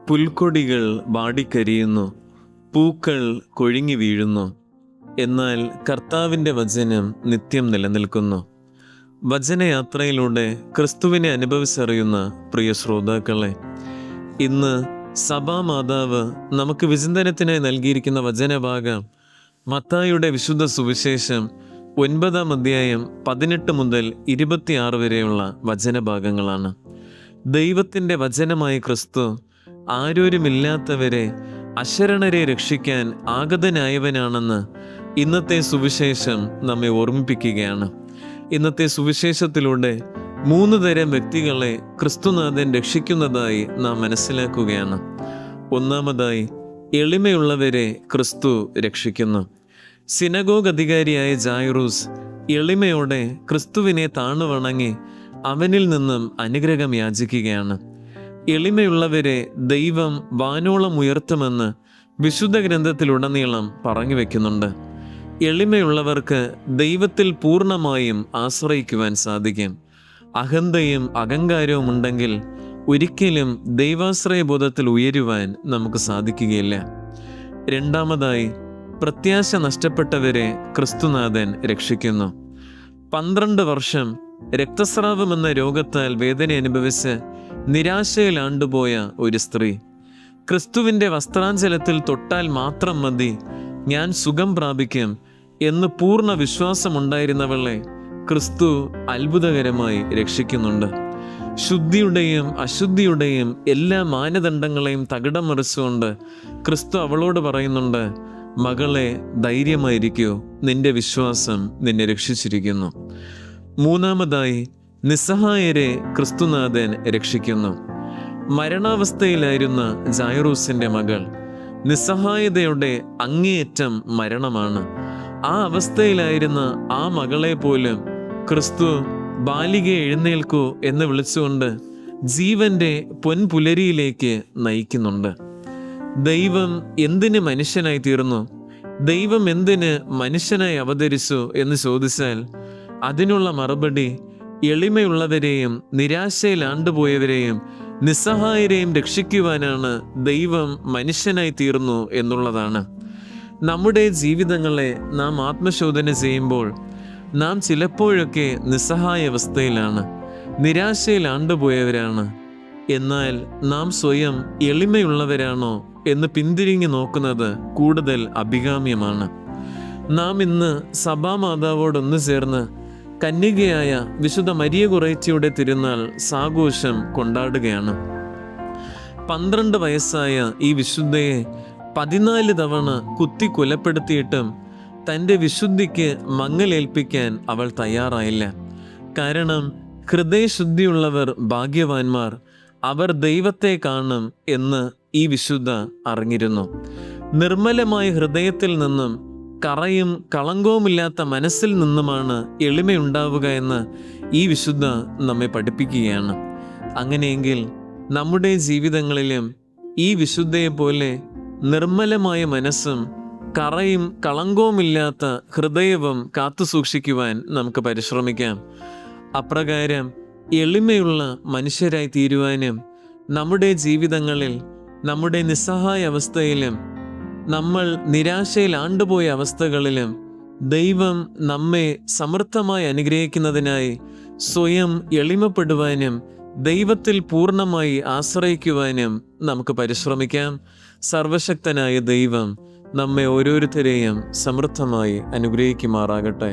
പുൽക്കൊടികൾ വാടിക്കരിയുന്നു, പൂക്കൾ കൊഴിഞ്ഞു വീഴുന്നു. എന്നാൽ കർത്താവിൻ്റെ വചനം നിത്യം നിലനിൽക്കുന്നു. വചനയാത്രയിലൂടെ ക്രിസ്തുവിനെ അനുഭവിച്ചറിയുന്ന പ്രിയ ശ്രോതാക്കളെ, ഇന്ന് സഭാമാതാവ് നമുക്ക് വിചിന്തനത്തിനായി നൽകിയിരിക്കുന്ന വചനഭാഗം മത്തായിയുടെ വിശുദ്ധ സുവിശേഷം 9-ാം അധ്യായം 18 മുതൽ 26 വരെയുള്ള വചനഭാഗങ്ങളാണ്. ദൈവത്തിൻ്റെ വചനമായ ക്രിസ്തു ആരോരുമില്ലാത്തവരെ, അശരണരെ രക്ഷിക്കാൻ ആഗതനായവനാണെന്ന് ഇന്നത്തെ സുവിശേഷം നമ്മെ ഓർമ്മിപ്പിക്കുകയാണ്. ഇന്നത്തെ സുവിശേഷത്തിലൂടെ 3 തരം വ്യക്തികളെ ക്രിസ്തുനാഥൻ രക്ഷിക്കുന്നതായി നാം മനസ്സിലാക്കുകയാണ്. ഒന്നാമതായി, എളിമയുള്ളവരെ ക്രിസ്തു രക്ഷിക്കുന്നു. സിനഗോഗ് അധികാരിയായ ജായിറൂസ് എളിമയോടെ ക്രിസ്തുവിനെ താണുവണങ്ങി അവനിൽ നിന്നും അനുഗ്രഹം യാചിക്കുകയാണ്. എളിമയുള്ളവരെ ദൈവം വാനോളം ഉയർത്തുമെന്ന് വിശുദ്ധ ഗ്രന്ഥത്തിലുടനീളം പറഞ്ഞു വയ്ക്കുന്നുണ്ട്. എളിമയുള്ളവർക്ക് ദൈവത്തിൽ പൂർണ്ണമായും ആശ്രയിക്കുവാൻ സാധിക്കും. അഹന്തയും അഹങ്കാരവും ഉണ്ടെങ്കിൽ ഒരിക്കലും ദൈവാശ്രയബോധത്തിൽ ഉയരുവാൻ നമുക്ക് സാധിക്കുകയില്ല. രണ്ടാമതായി, പ്രത്യാശ നഷ്ടപ്പെട്ടവരെ ക്രിസ്തുനാഥൻ രക്ഷിക്കുന്നു. 12 വർഷം രക്തസ്രാവം എന്ന രോഗത്താൽ വേദന അനുഭവിച്ച് നിരാശയിൽ ആണ്ടുപോയ ഒരു സ്ത്രീ ക്രിസ്തുവിൻ്റെ വസ്ത്രാഞ്ചലത്തിൽ തൊട്ടാൽ മാത്രം മതി, ഞാൻ സുഖം പ്രാപിക്കും എന്ന് പൂർണ്ണ വിശ്വാസമുണ്ടായിരുന്നവളെ ക്രിസ്തു അത്ഭുതകരമായി രക്ഷിക്കുന്നുണ്ട്. ശുദ്ധിയുടെയും അശുദ്ധിയുടെയും എല്ലാ മാനദണ്ഡങ്ങളെയും തകിടം മറിച്ചുകൊണ്ട് ക്രിസ്തു അവളോട് പറയുന്നുണ്ട്, മകളെ, ധൈര്യമായിരിക്കൂ, നിന്റെ വിശ്വാസം നിന്നെ രക്ഷിച്ചിരിക്കുന്നു. മൂന്നാമതായി, നിസ്സഹായരെ ക്രിസ്തുനാഥൻ രക്ഷിക്കുന്നു. മരണാവസ്ഥയിലായിരുന്ന ജായിറൂസിൻ്റെ മകൾ, നിസ്സഹായതയുടെ അങ്ങേയറ്റം മരണമാണ്. ആ അവസ്ഥയിലായിരുന്ന ആ മകളെ പോലും ക്രിസ്തു ബാലികെ എഴുന്നേൽക്കൂ എന്ന് വിളിച്ചുകൊണ്ട് ജീവന്റെ പൊൻപുലരിയിലേക്ക് നയിക്കുന്നുണ്ട്. ദൈവം എന്തിന് മനുഷ്യനായി തീർന്നു, ദൈവം എന്തിന് മനുഷ്യനായി അവതരിച്ചു എന്ന് ചോദിച്ചാൽ അതിനുള്ള മറുപടി, എളിമയുള്ളവരെയും നിരാശയിൽ ആണ്ടുപോയവരെയും നിസ്സഹായരെയും രക്ഷിക്കുവാനാണ് ദൈവം മനുഷ്യനായി തീർന്നു എന്നുള്ളതാണ്. നമ്മുടെ ജീവിതങ്ങളെ നാം ആത്മശോധന ചെയ്യുമ്പോൾ നാം ചിലപ്പോഴൊക്കെ നിസ്സഹായ അവസ്ഥയിലാണ്, നിരാശയിൽ ആണ്ടുപോയവരാണ്. എന്നാൽ നാം സ്വയം എളിമയുള്ളവരാണോ എന്ന് പിന്തിരിഞ്ഞു നോക്കുന്നത് കൂടുതൽ അഭികാമ്യമാണ്. നാം ഇന്ന് സഭാമാതാവോടൊന്നു ചേർന്ന് കന്യകയായ വിശുദ്ധ മരിയ കുറേച്ചിയുടെ തിരുനാൾ സാഘോഷം കൊണ്ടാടുകയാണ്. 12 വയസ്സായ ഈ വിശുദ്ധയെ 14 തവണ കുത്തി കൊലപ്പെടുത്തിയിട്ടും തൻ്റെ വിശുദ്ധിക്ക് മങ്ങലേൽപ്പിക്കാൻ അവൾ തയ്യാറായില്ല. കാരണം ഹൃദയശുദ്ധിയുള്ളവർ ഭാഗ്യവാന്മാർ, അവർ ദൈവത്തെ കാണും എന്ന് ഈ വിശുദ്ധ അറിഞ്ഞിരുന്നു. നിർമ്മലമായ ഹൃദയത്തിൽ നിന്നും കറയും കളങ്കവുമില്ലാത്ത മനസ്സിൽ നിന്നുമാണ് എളിമയുണ്ടാവുക എന്ന് ഈ വിശുദ്ധ നമ്മെ പഠിപ്പിക്കുകയാണ്. അങ്ങനെയെങ്കിൽ നമ്മുടെ ജീവിതങ്ങളിലും ഈ വിശുദ്ധയെ പോലെ നിർമ്മലമായ മനസ്സും കറയും കളങ്കവുമില്ലാത്ത ഹൃദയവും കാത്തു സൂക്ഷിക്കുവാൻ നമുക്ക് പരിശ്രമിക്കാം. അപ്രകാരം എളിമയുള്ള മനുഷ്യരായി തീരുവാനും നമ്മുടെ ജീവിതങ്ങളിൽ, നമ്മുടെ നിസ്സഹായ അവസ്ഥയിലും, നമ്മൾ നിരാശയിൽ ആണ്ടുപോയ അവസ്ഥകളിലും ദൈവം നമ്മെ സമൃദ്ധമായി അനുഗ്രഹിക്കുന്നതിനായി സ്വയം എളിമപ്പെടുവാനും ദൈവത്തിൽ പൂർണ്ണമായി ആശ്രയിക്കുവാനും നമുക്ക് പരിശ്രമിക്കാം. സർവശക്തനായ ദൈവം നമ്മെ ഓരോരുത്തരെയും സമൃദ്ധമായി അനുഗ്രഹിക്കുമാറാകട്ടെ.